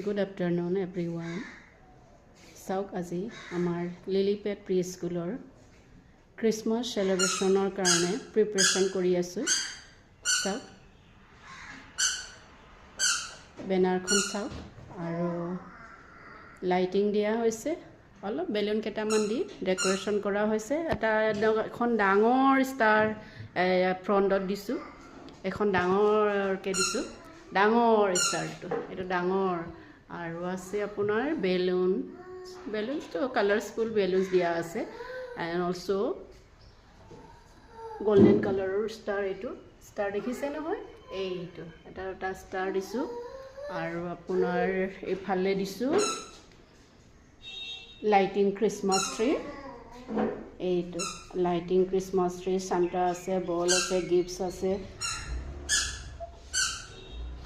Good afternoon, everyone. Sauk আজি আমাৰ লিলিপেট pre স্কুলৰ ক্ৰিছমাছ চেলিব্ৰেশ্যনৰ কাৰণে প্ৰিপাৰেশ্যন কৰি আছোঁ। চাওক বেনাৰখন চাওক আৰু লাইটিং দিয়া হৈছে, অলপ বেলুন কেইটামান দি ডেকোৰেশ্যন কৰা হৈছে। এখন ডাঙৰ ষ্টাৰ ফ্ৰণ্টত দিছোঁ, এখন ডাঙৰকৈ দিছোঁ, ডাঙৰ ষ্টাৰটো এইটো ডাঙৰ। আৰু আছে আপোনাৰ বেলুনটো কালাৰফুল বেলুনছ দিয়া আছে এণ্ড অলছ' গল্ডেন কালাৰৰ ষ্টাৰ। এইটো ষ্টাৰ দেখিছে নহয়, এইটো এটা ষ্টাৰ দিছোঁ। আৰু আপোনাৰ এইফালে দিছোঁ লাইটিং ক্ৰিছমাছ ট্ৰী, এইটো লাইটিং ক্ৰিছমাছ ট্ৰী, চান্টা আছে, বল আছে, গিফ্টছ আছে,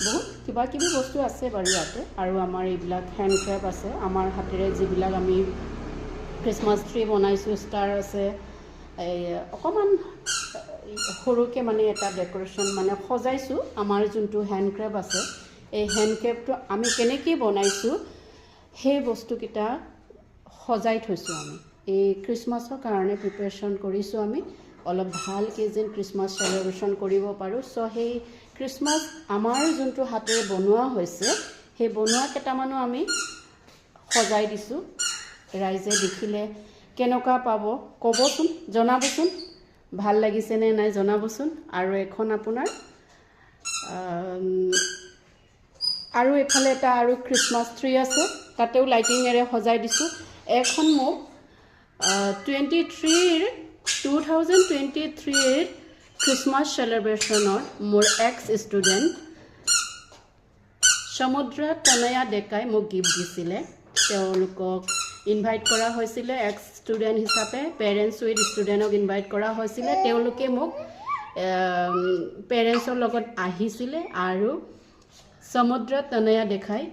বহুত কিবা কিবি বস্তু আছে বাৰু ইয়াতে। আৰু আমাৰ এইবিলাক হেণ্ড ক্ৰাফ্ট আছে, আমাৰ হাতেৰে যিবিলাক আমি ক্ৰিছমাছ ট্ৰী বনাইছোঁ, ষ্টাৰ আছে, এই অকণমান সৰুকৈ মানে এটা ডেকোৰেশ্যন মানে সজাইছোঁ। আমাৰ যোনটো হেণ্ড ক্ৰাফ্ট আছে, এই হেণ্ড ক্ৰাফ্টটো আমি কেনেকৈ বনাইছোঁ সেই বস্তুকেইটা সজাই থৈছোঁ। আমি এই ক্ৰিছমাছৰ কাৰণে প্ৰিপাৰেশ্যন কৰিছোঁ, আমি অলপ ভালকৈ যেন ক্ৰিছমাছ চেলিব্ৰেশ্যন কৰিব পাৰোঁ। চ' সেই ক্ৰিছমাছ আমাৰ যোনটো হাতেৰে বনোৱা হৈছে, সেই বনোৱা কেইটামানো আমি সজাই দিছোঁ। ৰাইজে দেখিলে কেনেকুৱা পাব ক'বচোন, জনাবচোন, ভাল লাগিছেনে নাই জনাবচোন। আৰু এখন আপোনাৰ আৰু এইফালে এটা আৰু ক্ৰিছমাছ ট্ৰী আছে, তাতেও লাইটিঙেৰে সজাই দিছোঁ। এখন মোক 2023 ক্ৰিছমাছ চেলিব্ৰেশ্যনৰ মোৰ এক্স ষ্টুডেণ্ট সমুদ্ৰ তনয়া ডেকাই মোক গিফ্ট দিছিলে। তেওঁলোকক ইনভাইট কৰা হৈছিলে এক্স ষ্টুডেণ্ট হিচাপে, পেৰেণ্টছ উইথ ষ্টুডেণ্টক ইনভাইট কৰা হৈছিলে। তেওঁলোকে মোক পেৰেণ্টছৰ লগত আহিছিলে আৰু সমুদ্ৰ তনয়া দেখাই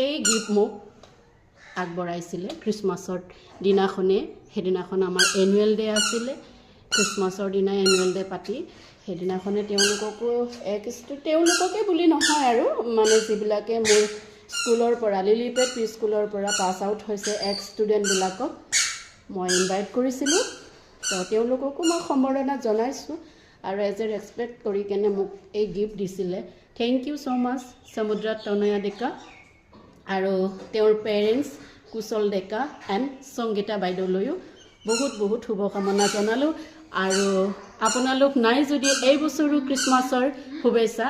এই গিফ্ট মোক আগবঢ়াইছিলে ক্ৰিছমাছৰ দিনাখনে। সেইদিনাখন আমাৰ এনুৱেল ডে' আছিলে, ক্ৰিছমাছৰ দিনা এনুৱেল ডে' পাতি সেইদিনাখনে তেওঁলোককে বুলি নহয় আৰু মানে যিবিলাকে মোৰ স্কুলৰ পৰা লিলিপেট প্ৰি স্কুলৰ পৰা পাছ আউট হৈছে এক্স ষ্টুডেণ্টবিলাকক মই ইনভাইট কৰিছিলোঁ। তো তেওঁলোককো মই সম্বৰ্ধনা জনাইছোঁ আৰু এজ এ ৰেচপেক্ট কৰি কেনে মোক এই গিফ্ট দিছিলে। থেংক ইউ ছ' মাছ সমুদ্ৰ তনয়া ডেকা আৰু তেওঁৰ পেৰেণ্টছ কুশল ডেকা এণ্ড সংগীতা বাইদেউলৈও বহুত বহুত শুভকামনা জনালোঁ। আৰু আপোনালোক নাই যদি এই বছৰো ক্ৰিছমাছৰ শুভেচ্ছা।